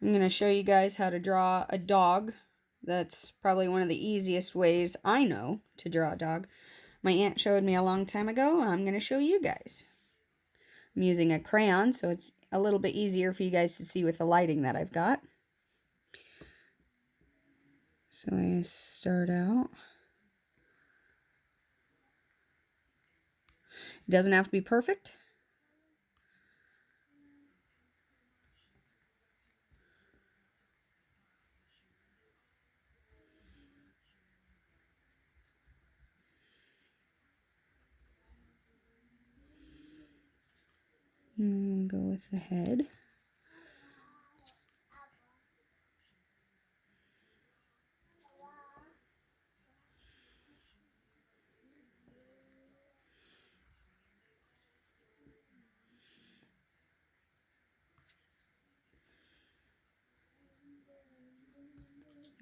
I'm going to show you guys how to draw a dog. That's probably one of the easiest ways I know to draw a dog. My aunt showed me a long time ago, and I'm going to show you guys. I'm using a crayon, so it's a little bit easier for you guys to see with the lighting that I've got. So I start out. It doesn't have to be perfect. And go with the head.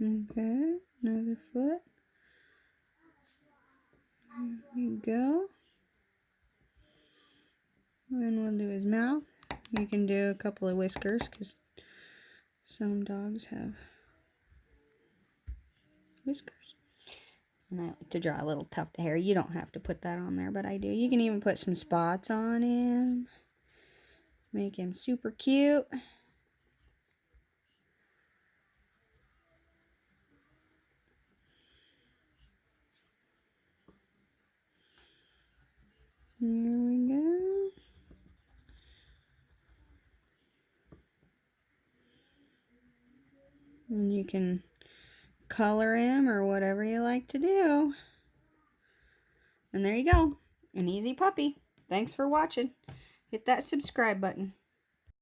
Okay, another foot. There we go. Then we'll do his mouth. You can do a couple of whiskers because some dogs have whiskers. And I like to draw a little tuft of hair. You don't have to put that on there, but I do. You can even put some spots on him. Make him super cute. There we go. And you can color him or whatever you like to do. And there you go. An easy puppy. Thanks for watching. Hit that subscribe button.